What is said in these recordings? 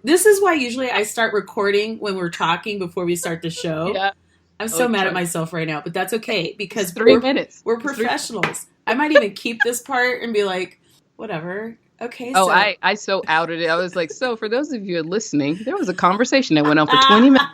This is why usually I start recording when we're talking before we start the show. Yeah. I'm so mad at myself right now, but that's okay because It's 3 minutes. we're professionals. I might even keep this part and be like, whatever. Okay, Oh, so I so outed it. I was like, so for those of you listening, there was a conversation that went on for 20 minutes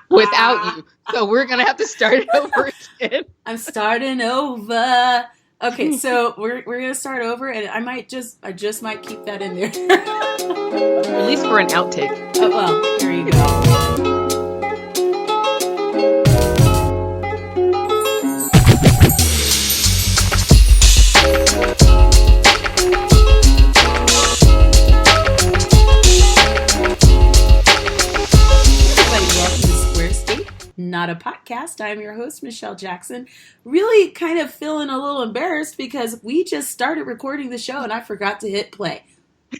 without you. So we're going to have to start it over again. I'm starting over. Okay, so we're gonna start over, and I just might keep that in there. At least for an outtake. Oh, well, here you go. Not a podcast. I'm your host, Michelle Jackson. Really kind of feeling a little embarrassed because we just started recording the show and I forgot to hit play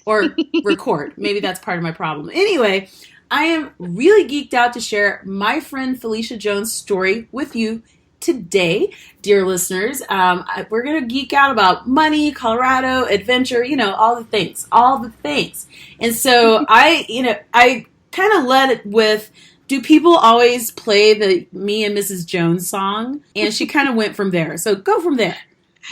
or record. Maybe that's part of my problem. Anyway, I am really geeked out to share my friend Phylecia Jones' story with you today, dear listeners. We're going to geek out about money, Colorado, adventure, all the things. And so I kind of led it with, do people always play the Me and Mrs. Jones song? And she kind of went from there. So go from there.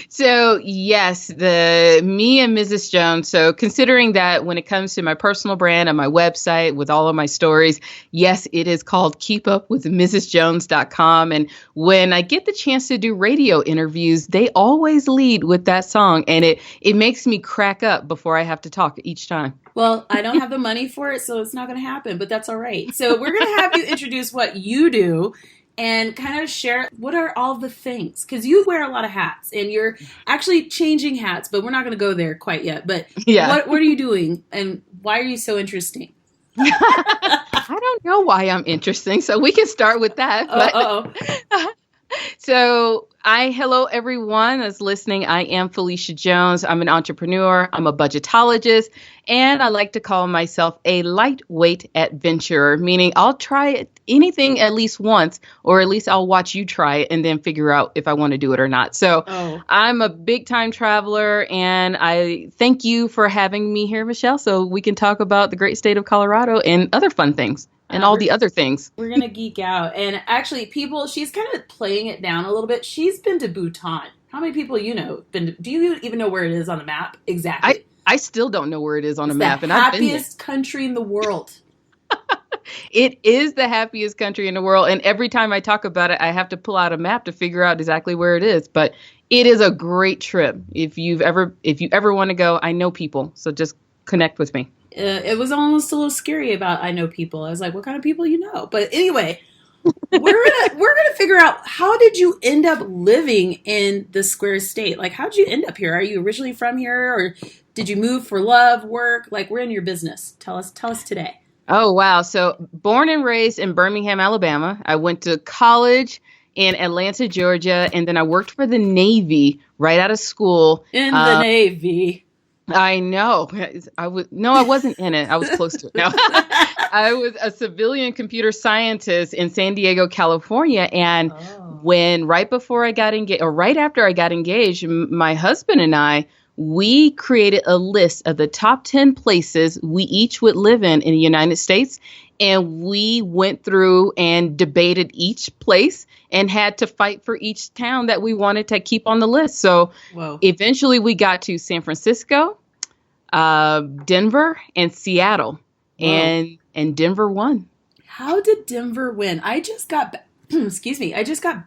So yes, the Me and Mrs. Jones. So considering that when it comes to my personal brand and my website with all of my stories, yes, it is called keepupwithmrsjones.com. And when I get the chance to do radio interviews, they always lead with that song. And it makes me crack up before I have to talk each time. Well, I don't have the money for it, so it's not going to happen, but that's all right. So we're going to have you introduce what you do and kind of share what are all the things, because you wear a lot of hats and you're actually changing hats, but we're not going to go there quite yet. But yeah. What are you doing and why are you so interesting? I don't know why I'm interesting, so we can start with that. But so hello everyone that's listening. I am Phylecia Jones. I'm an entrepreneur. I'm a budgetologist, and I like to call myself a lightweight adventurer, meaning I'll try anything at least once, or at least I'll watch you try it and then figure out if I want to do it or not. So I'm a big time traveler, and I thank you for having me here, Michelle, so we can talk about the great state of Colorado and other fun things. And all the other things. We're going to geek out. And actually, she's kind of playing it down a little bit. She's been to Bhutan. How many people do you even know where it is on the map? Exactly. I still don't know where it is on the map. And I've been there. Happiest country in the world. It is the happiest country in the world. And every time I talk about it, I have to pull out a map to figure out exactly where it is. But it is a great trip. If you ever want to go, I know people. So just connect with me. It was almost a little scary about I know people. I was like, what kind of people you know? But anyway, we're gonna figure out, how did you end up living in the Square State? Like, how did you end up here? Are you originally from here, or did you move for love, work? Like, we're in your business. Tell us today. Oh, wow. So born and raised in Birmingham, Alabama. I went to college in Atlanta, Georgia, and then I worked for the Navy right out of school. In the Navy. I know. I wasn't in it. I was close to it. No, I was a civilian computer scientist in San Diego, California. And right before I got engaged, or right after I got engaged, my husband and I, we created a list of the top 10 places we each would live in the United States. And we went through and debated each place and had to fight for each town that we wanted to keep on the list. So eventually we got to San Francisco, Denver, and Seattle. And Denver won. How did Denver win? I just got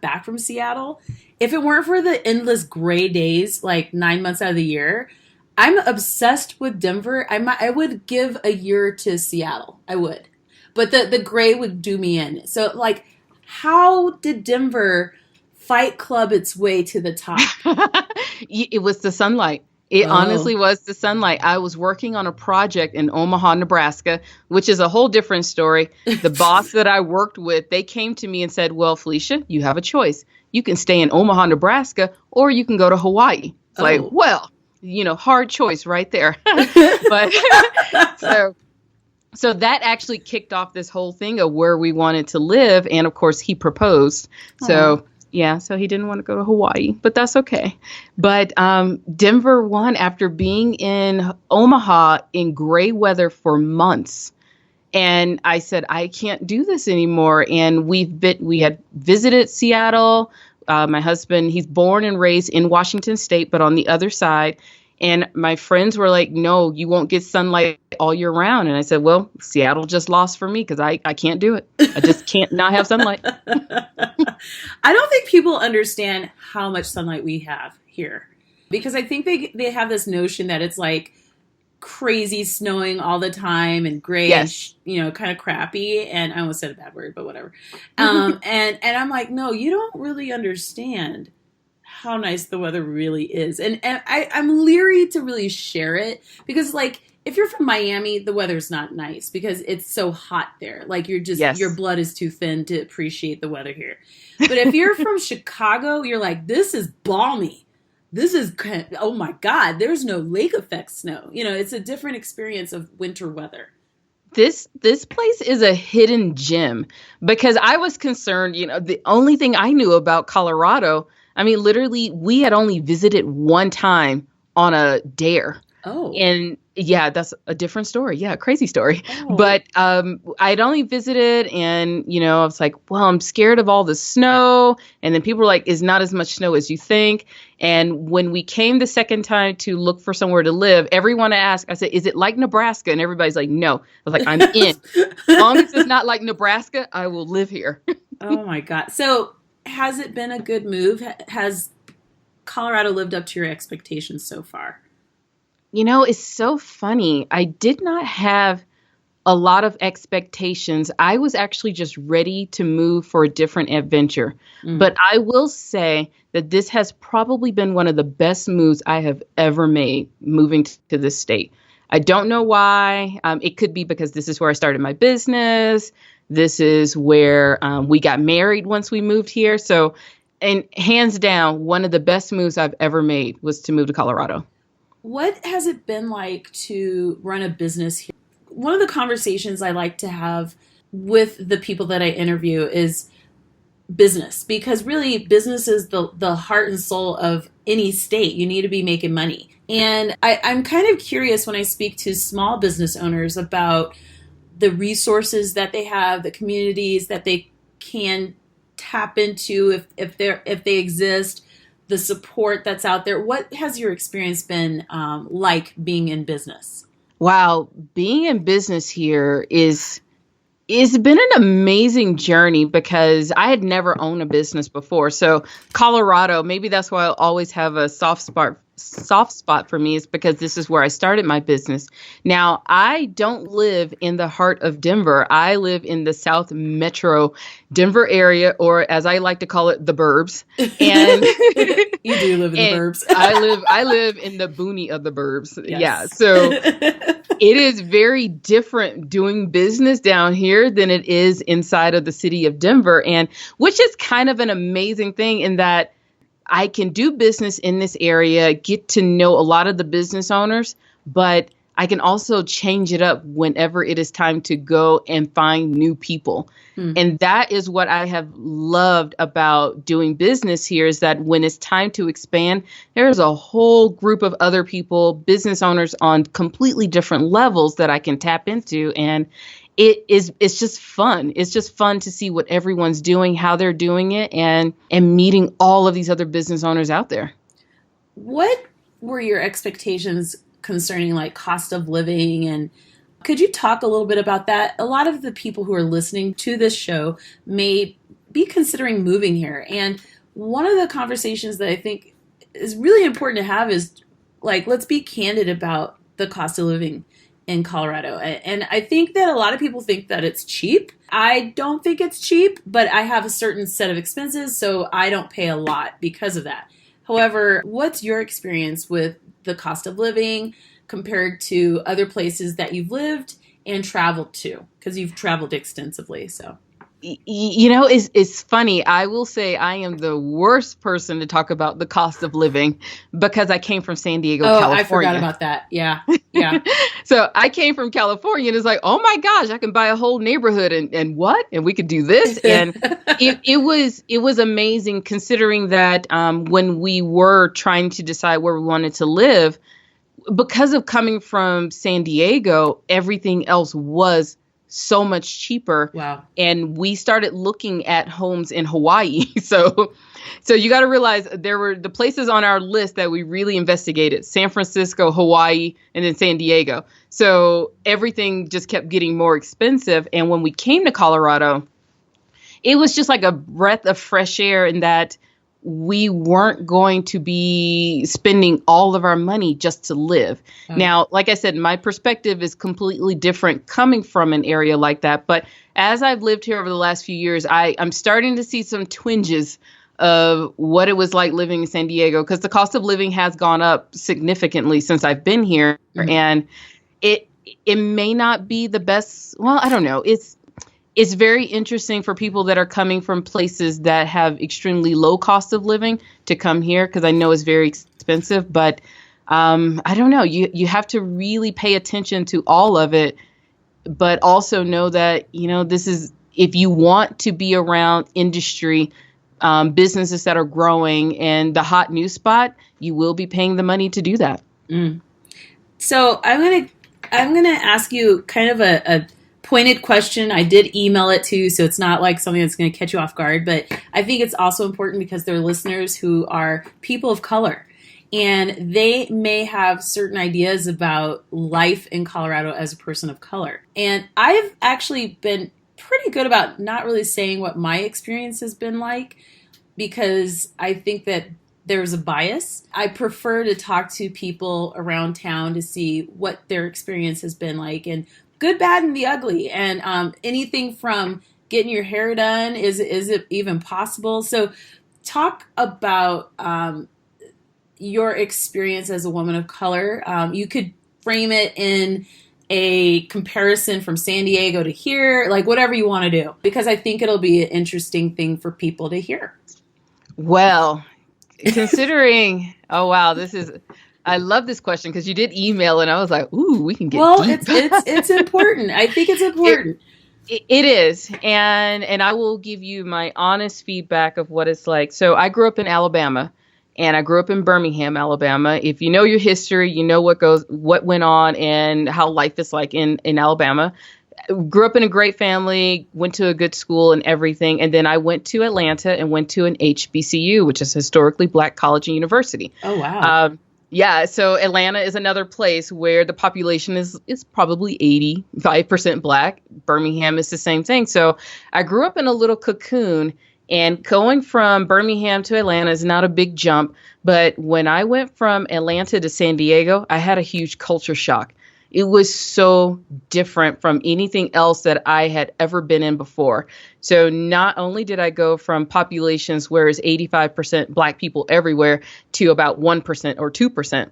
back from Seattle. If it weren't for the endless gray days, like 9 months out of the year, I'm obsessed with Denver. I would give a year to Seattle. I would. But the gray would do me in. So, like, how did Denver Fight Club its way to the top? It was the sunlight. It honestly was the sunlight. I was working on a project in Omaha, Nebraska, which is a whole different story. The boss that I worked with, they came to me and said, well, Phylecia, you have a choice. You can stay in Omaha, Nebraska, or you can go to Hawaii. It's like, well, hard choice right there. But So that actually kicked off this whole thing of where we wanted to live. And of course, he proposed. So so he didn't want to go to Hawaii, but that's okay. But Denver won after being in Omaha in gray weather for months. And I said, I can't do this anymore. And we had visited Seattle. My husband, he's born and raised in Washington State, but on the other side. And my friends were like, no, you won't get sunlight all year round. And I said, well, Seattle just lost for me because I can't do it. I just can't not have sunlight. I don't think people understand how much sunlight we have here, because I think they have this notion that it's like crazy snowing all the time and gray, Yes. kind of crappy. And I almost said a bad word, but whatever. And I'm like, no, you don't really understand how nice the weather really is. And I'm leery to really share it because, like, if you're from Miami, the weather's not nice because it's so hot there. Like, your blood is too thin to appreciate the weather here. But if you're from Chicago, you're like, this is balmy. This is, oh my God, there's no lake effect snow. It's a different experience of winter weather. This place is a hidden gem because I was concerned, the only thing I knew about Colorado, I mean, literally, we had only visited one time on a dare. Oh. And yeah, that's a different story. Yeah, crazy story. Oh. But I'd only visited and, I was like, well, I'm scared of all the snow. And then people were like, it's not as much snow as you think. And when we came the second time to look for somewhere to live, everyone asked, I said, is it like Nebraska? And everybody's like, no. I was like, I'm in. As long as it's not like Nebraska, I will live here. Oh, my God. So has it been a good move? Has Colorado lived up to your expectations so far? It's so funny. I did not have a lot of expectations. I was actually just ready to move for a different adventure. But I will say that this has probably been one of the best moves I have ever made moving to this state. I don't know why. It could be because this is where I started my business. This is where we got married once we moved here. So, and hands down, one of the best moves I've ever made was to move to Colorado. What has it been like to run a business here? One of the conversations I like to have with the people that I interview is business, because really business is the heart and soul of any state. You need to be making money. And I'm kind of curious when I speak to small business owners about the resources that they have, the communities that they can tap into if they exist, the support that's out there. What has your experience been like being in business? Wow, being in business here is it's been an amazing journey because I had never owned a business before. So Colorado, maybe that's why I always have a soft spot for me, is because this is where I started my business. Now, I don't live in the heart of Denver. I live in the South Metro Denver area, or as I like to call it, the burbs. And you do live in the burbs. I live in the boony of the burbs. Yes. Yeah. So it is very different doing business down here than it is inside of the city of Denver, and which is kind of an amazing thing in that I can do business in this area, get to know a lot of the business owners, but I can also change it up whenever it is time to go and find new people. And that is what I have loved about doing business here, is that when it's time to expand, there's a whole group of other people, business owners on completely different levels that I can tap into. And it's just fun. It's just fun to see what everyone's doing, how they're doing it, and meeting all of these other business owners out there. What were your expectations concerning like cost of living, and could you talk a little bit about that? A lot of the people who are listening to this show may be considering moving here. And one of the conversations that I think is really important to have is like, let's be candid about the cost of living in Colorado. And I think that a lot of people think that it's cheap. I don't think it's cheap, but I have a certain set of expenses, so I don't pay a lot because of that. However, what's your experience with the cost of living compared to other places that you've lived and traveled to? Because you've traveled extensively, so. It's funny. I will say I am the worst person to talk about the cost of living because I came from San Diego, California. I forgot about that. Yeah. So I came from California and it's like, oh my gosh, I can buy a whole neighborhood and what? And we could do this. And it was amazing considering that when we were trying to decide where we wanted to live, because of coming from San Diego, everything else was so much cheaper. Wow. And we started looking at homes in Hawaii. So you got to realize there were the places on our list that we really investigated: San Francisco, Hawaii, and then San Diego. So everything just kept getting more expensive. And when we came to Colorado, it was just like a breath of fresh air in that we weren't going to be spending all of our money just to live. Oh. Now, like I said, my perspective is completely different coming from an area like that. But as I've lived here over the last few years, I'm starting to see some twinges of what it was like living in San Diego, because the cost of living has gone up significantly since I've been here. Mm-hmm. And it may not be the best. Well, I don't know. It's very interesting for people that are coming from places that have extremely low cost of living to come here, because I know it's very expensive. But I don't know. You have to really pay attention to all of it, but also know that, this is, if you want to be around industry, businesses that are growing and the hot new spot, you will be paying the money to do that. Mm. So I'm gonna ask you kind of a pointed question. I did email it to you, so it's not like something that's going to catch you off guard, but I think it's also important because there are listeners who are people of color, and they may have certain ideas about life in Colorado as a person of color. And I've actually been pretty good about not really saying what my experience has been like, because I think that there's a bias. I prefer to talk to people around town to see what their experience has been like, and good, bad, and the ugly, and anything from getting your hair done. Is it even possible? So talk about your experience as a woman of color. You could frame it in a comparison from San Diego to here, like whatever you want to do, because I think it'll be an interesting thing for people to hear. Well, considering, oh, wow, I love this question because you did email and I was like, ooh, we can get deep. It's important. I think it's important. It is. And I will give you my honest feedback of what it's like. So I grew up in Alabama, and I grew up in Birmingham, Alabama. If you know your history, you know what went on and how life is like in Alabama. Grew up in a great family, went to a good school and everything. And then I went to Atlanta and went to an HBCU, which is historically Black college and university. Oh, wow. Yeah. So Atlanta is another place where the population is probably 85% Black. Birmingham is the same thing. So I grew up in a little cocoon, and going from Birmingham to Atlanta is not a big jump. But when I went from Atlanta to San Diego, I had a huge culture shock. It was so different from anything else that I had ever been in before. So not only did I go from populations where it's 85% Black people everywhere to about 1% or 2%.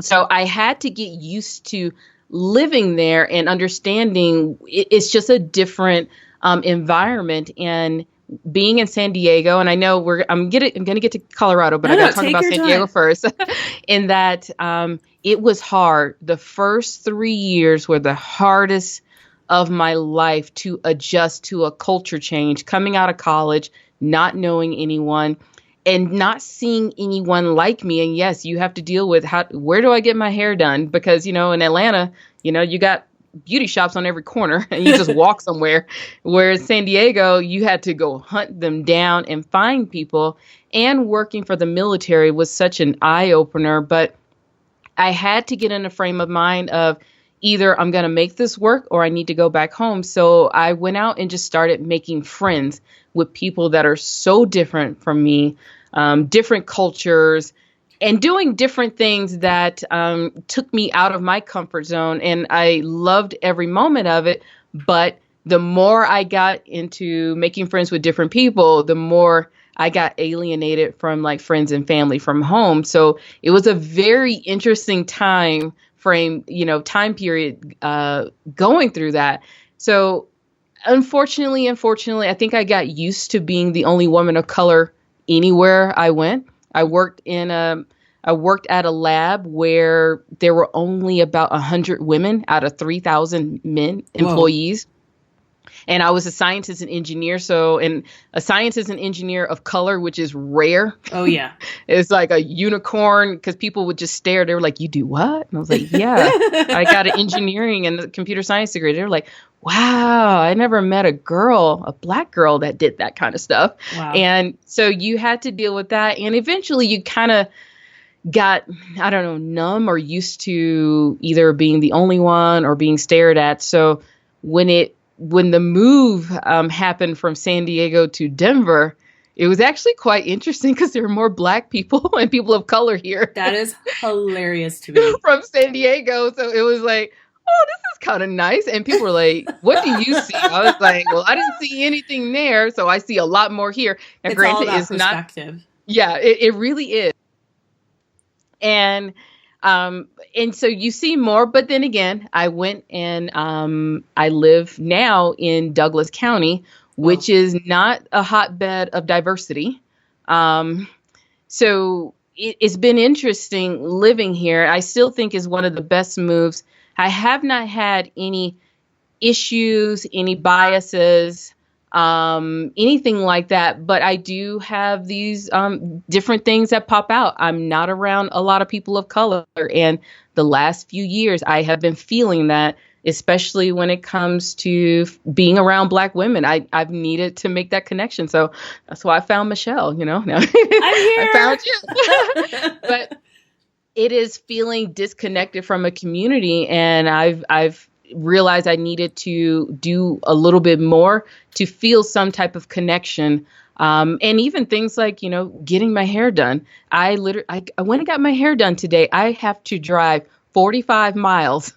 So I had to get used to living there and understanding it's just a different environment. And being in San Diego, and I know I'm going to get to Colorado, but I got to talk about San Diego first, in that it was hard. The first 3 years were the hardest of my life to adjust to a culture change, coming out of college, not knowing anyone and not seeing anyone like me. And yes, you have to deal with where do I get my hair done? Because, in Atlanta, you got beauty shops on every corner and you just walk somewhere. Whereas San Diego, you had to go hunt them down and find people. And working for the military was such an eye opener. But I had to get in a frame of mind of either I'm going to make this work or I need to go back home. So I went out and just started making friends with people that are so different from me, different cultures, and doing different things that took me out of my comfort zone. And I loved every moment of it. But the more I got into making friends with different people, the more I got alienated from like friends and family from home. So it was a very interesting time period going through that. So unfortunately, I think I got used to being the only woman of color anywhere I went. I worked at a lab where there were only about 100 women out of 3,000 men employees. Whoa. And I was a scientist and engineer. And a scientist and engineer of color, which is rare. Oh, yeah. It's like a unicorn because people would just stare. They were like, you do what? And I was like, yeah, I got an engineering and a computer science degree. They were like, wow, I never met a black girl that did that kind of stuff. Wow. And so you had to deal with that. And eventually you kind of got, I don't know, numb or used to either being the only one or being stared at. So when the move happened from San Diego to Denver, it was actually quite interesting because there were more black people and people of color here. That is hilarious to me. From San Diego. So it was like, oh, this is kind of nice. And people were like, what do you see? I was like, well, I didn't see anything there. So I see a lot more here. Now, it's granted, all about it's perspective. Not. Yeah, it really is. And so you see more, but then again, I went and I live now in Douglas County, which is not a hotbed of diversity. So it's been interesting living here. I still think is one of the best moves. I have not had any issues, any biases, anything like that. But I do have these different things that pop out. I'm not around a lot of people of color. And the last few years, I have been feeling that, especially when it comes to being around Black women. I've needed to make that connection. So that's why I found Michelle, I'm here. I found you. But it is feeling disconnected from a community. And I've realized I needed to do a little bit more to feel some type of connection. And even things like, getting my hair done. I went and got my hair done today. I have to drive 45 miles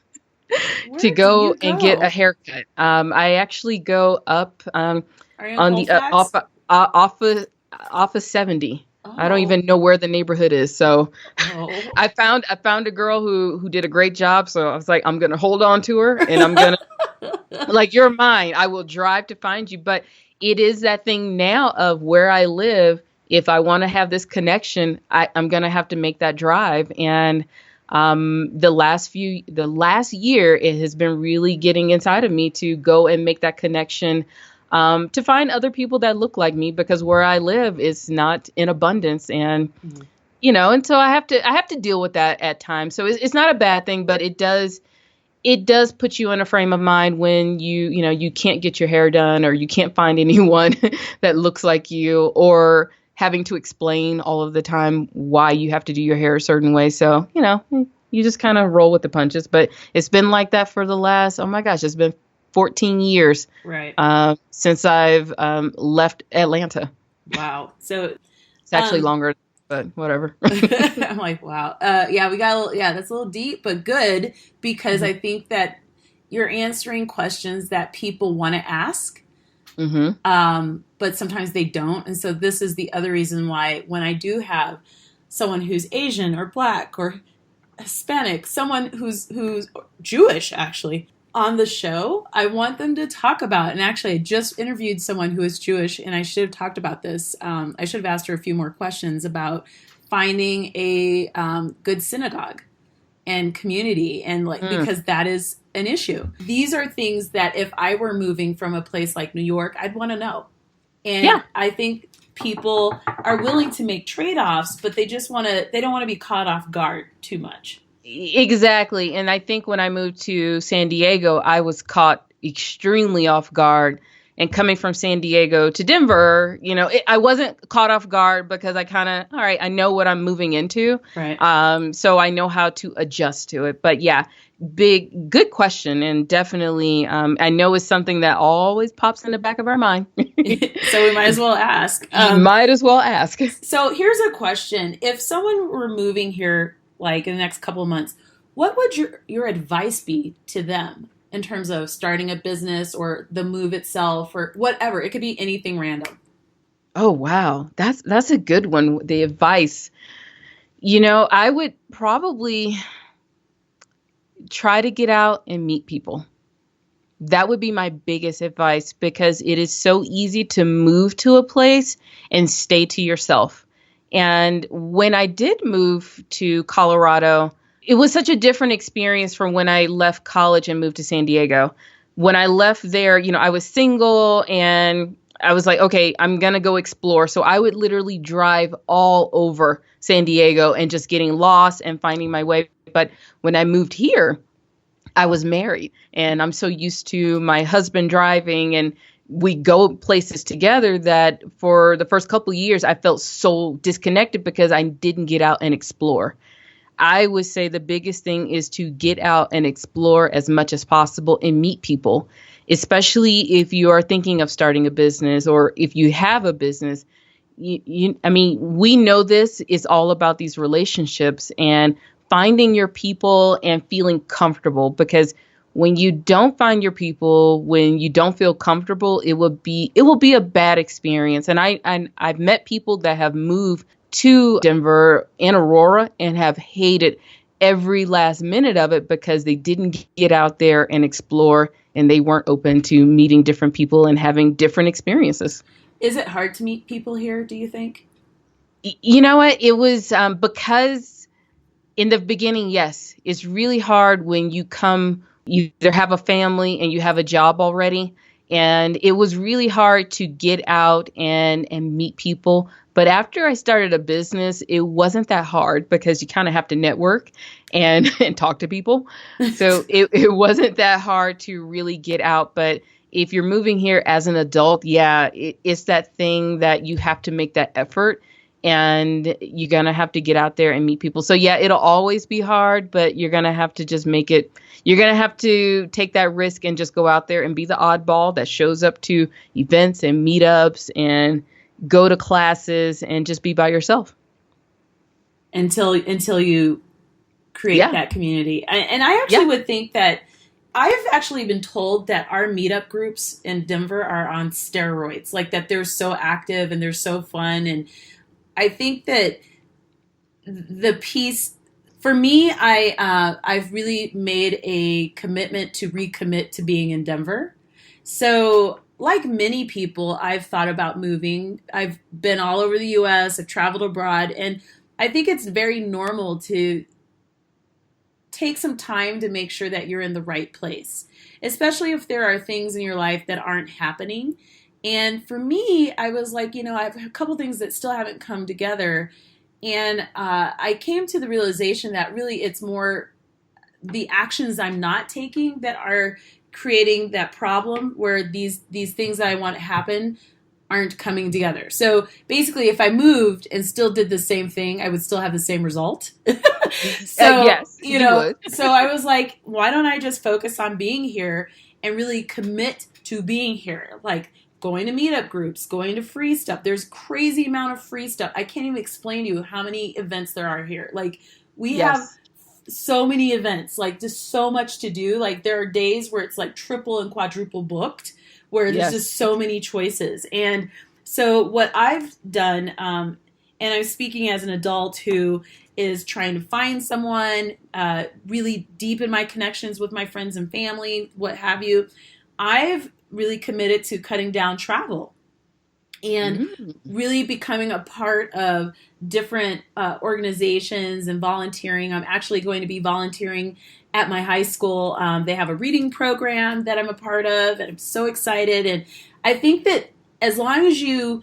to go and get a haircut. I actually go up on the off of 70. Oh. I don't even know where the neighborhood is. So I found a girl who did a great job. So I was like, I'm going to hold on to her and I'm going to like, you're mine. I will drive to find you. But it is that thing now of where I live. If I want to have this connection, I'm going to have to make that drive. And the last year, it has been really getting inside of me to go and make that connection, to find other people that look like me, because where I live is not in abundance. And, and so I have to deal with that at times. So it's not a bad thing, but it does put you in a frame of mind when you can't get your hair done, or you can't find anyone that looks like you, or having to explain all of the time why you have to do your hair a certain way. So, you just kind of roll with the punches. But it's been like that for the last, oh my gosh, it's been 14 years since I've left Atlanta. Wow. So it's actually longer, but whatever. I'm like, wow. We got that's a little deep, but good, because I think that you're answering questions that people want to ask. But sometimes they don't. And so this is the other reason why, when I do have someone who's Asian or Black or Hispanic, someone who's Jewish actually on the show, I want them to talk about it. And actually, I just interviewed someone who is Jewish, and I should have talked about this. I should have asked her a few more questions about finding a good synagogue and community, and because that is an issue. These are things that if I were moving from a place like New York, I'd want to know. And I think people are willing to make trade-offs, but they don't want to be caught off guard too much. Exactly. And I think when I moved to San Diego, I was caught extremely off guard. And coming from San Diego to Denver, I wasn't caught off guard because I kind of, all right, I know what I'm moving into. Right. So I know how to adjust to it. But yeah, good question. And definitely, I know it's something that always pops in the back of our mind. So we might as well ask. You might as well ask. So here's a question. If someone were moving here, like in the next couple of months, what would your advice be to them in terms of starting a business or the move itself or whatever? It could be anything random. Oh, wow. That's a good one. The advice, I would probably try to get out and meet people. That would be my biggest advice, because it is so easy to move to a place and stay to yourself. And when I did move to Colorado, it was such a different experience from when I left college and moved to San Diego. when I left there, I was single and I was like, okay, I'm going to go explore. So I would literally drive all over San Diego and just getting lost and finding my way. But when I moved here, I was married and I'm so used to my husband driving and we go places together that for the first couple of years, I felt so disconnected because I didn't get out and explore. I would say the biggest thing is to get out and explore as much as possible and meet people, especially if you are thinking of starting a business or if you have a business. We know this is all about these relationships and finding your people and feeling comfortable, because when you don't find your people, when you don't feel comfortable, it will be a bad experience. And I've met people that have moved to Denver and Aurora and have hated every last minute of it because they didn't get out there and explore and they weren't open to meeting different people and having different experiences. Is it hard to meet people here, do you think? You know what? It was because in the beginning, yes, it's really hard when you either have a family and you have a job already. And it was really hard to get out and meet people. But after I started a business, it wasn't that hard because you kind of have to network and talk to people. So it wasn't that hard to really get out. But if you're moving here as an adult, yeah, it's that thing that you have to make that effort. And you're going to have to get out there and meet people. So, yeah, it'll always be hard, but you're going to have to just make it. You're going to have to take that risk and just go out there and be the oddball that shows up to events and meetups and go to classes and just be by yourself. Until you create that community. And I actually would think that I've actually been told that our meetup groups in Denver are on steroids, like that they're so active and they're so fun. And I think that the piece for me, I've really made a commitment to recommit to being in Denver. So like many people, I've thought about moving. I've been all over the US, I've traveled abroad, and I think it's very normal to take some time to make sure that you're in the right place, especially if there are things in your life that aren't happening. And for me, I was like, I have a couple things that still haven't come together. And I came to the realization that really it's more the actions I'm not taking that are creating that problem where these things that I want to happen aren't coming together. So basically, if I moved and still did the same thing, I would still have the same result. So, yes, you would. So I was like, why don't I just focus on being here and really commit to being here? Like, going to meetup groups, going to free stuff. There's crazy amount of free stuff. I can't even explain to you how many events there are here. Like we have so many events, like just so much to do. Like there are days where it's like triple and quadruple booked, where there's just so many choices. And so what I've done, and I'm speaking as an adult who is trying to find someone, really deep in my connections with my friends and family, what have you, I've really committed to cutting down travel and really becoming a part of different organizations and volunteering. I'm actually going to be volunteering at my high school. They have a reading program that I'm a part of, and I'm so excited. And I think that as long as you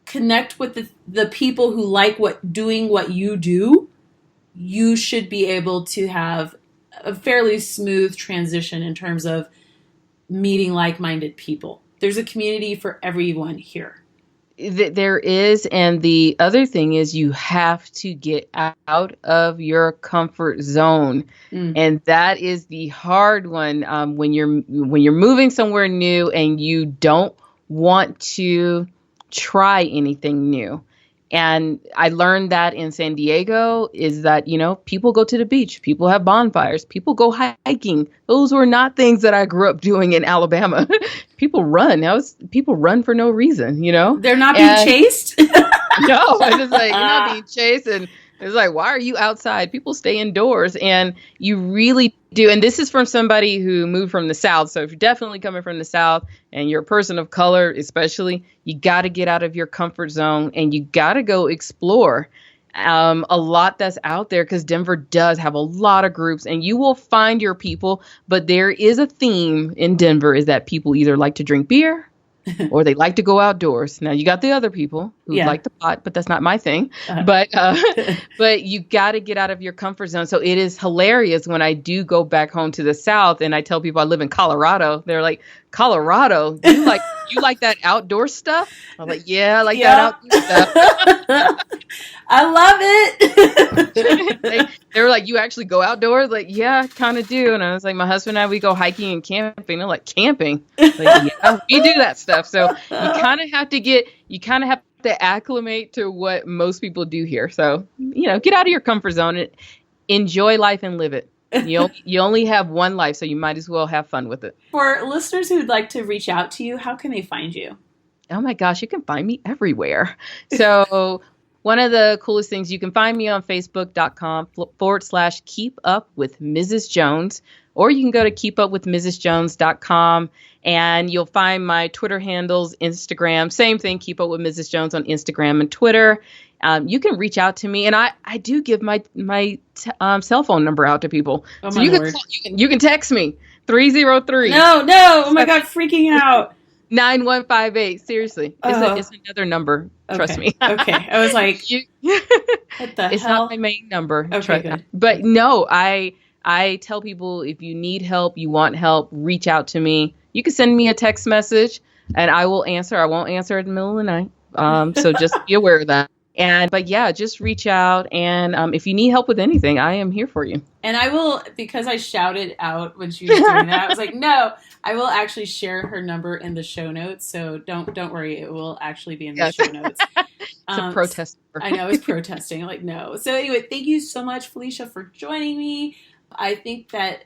connect with the people who like doing what you do, you should be able to have a fairly smooth transition in terms of meeting like-minded people. There's a community for everyone here. There is. And the other thing is you have to get out of your comfort zone. And that is the hard one when you're moving somewhere new and you don't want to try anything new. And I learned that in San Diego is that, people go to the beach, people have bonfires, people go hiking. Those were not things that I grew up doing in Alabama. People run. People run for no reason, They're not being chased? No, I was like, you're not being chased. And it's like, why are you outside? People stay indoors. And you really do. And this is from somebody who moved from the South. So if you're definitely coming from the South and you're a person of color, especially, you got to get out of your comfort zone and you got to go explore. a lot that's out there because Denver does have a lot of groups and you will find your people. But there is a theme in Denver is that people either like to drink beer or they like to go outdoors. Now you got the other people who like the pot, but that's not my thing. But you got to get out of your comfort zone. So it is hilarious when I do go back home to the South and I tell people I live in Colorado. They're like, Colorado, you like that outdoor stuff? I'm like, yeah, I like that outdoor stuff. I love it. They were like, you actually go outdoors? Like, yeah, I kind of do. And I was like, my husband and I, we go hiking and camping. They're like, camping? Like, yeah, we do that stuff. So you kind of have to acclimate to what most people do here. So, get out of your comfort zone and enjoy life and live it. You only have one life, so you might as well have fun with it. For listeners who'd like to reach out to you, how can they find you? Oh my gosh, you can find me everywhere. So one of the coolest things, you can find me on Facebook.com/Keep Up with Mrs. Jones, or you can go to keepupwithmrsjones.com and you'll find my Twitter handles, Instagram, same thing, Keep Up with Mrs. Jones on Instagram and Twitter. You can reach out to me, and I do give my cell phone number out to people. Oh, so you can text me 303. No, oh my God, freaking out. 9158. Seriously, it's another number. Trust me. Okay, I was like, what the it's hell? not my main number. Okay, good. But no, I tell people if you need help, you want help, reach out to me. You can send me a text message, and I will answer. I won't answer in the middle of the night. So just be aware of that. But yeah, just reach out. And if you need help with anything, I am here for you. And I will, because I shouted out when she was doing that, I was like, no, I will actually share her number in the show notes. So don't worry. It will actually be in the show notes. It's a protest. I know, it's protesting. I'm like, no. So anyway, thank you so much, Phylecia, for joining me. I think that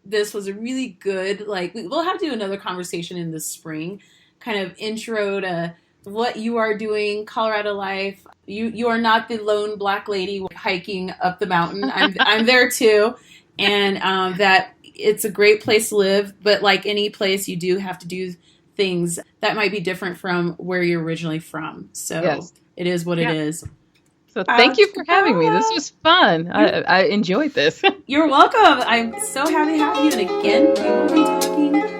this was a really good, we'll have to do another conversation in the spring, kind of intro to what you are doing, Colorado life. You are not the lone Black lady hiking up the mountain. I'm there too, and that it's a great place to live. But like any place, you do have to do things that might be different from where you're originally from. So It is what it is. So thank you for having me. This was fun. I enjoyed this. You're welcome. I'm so happy to have you. And again, we will be talking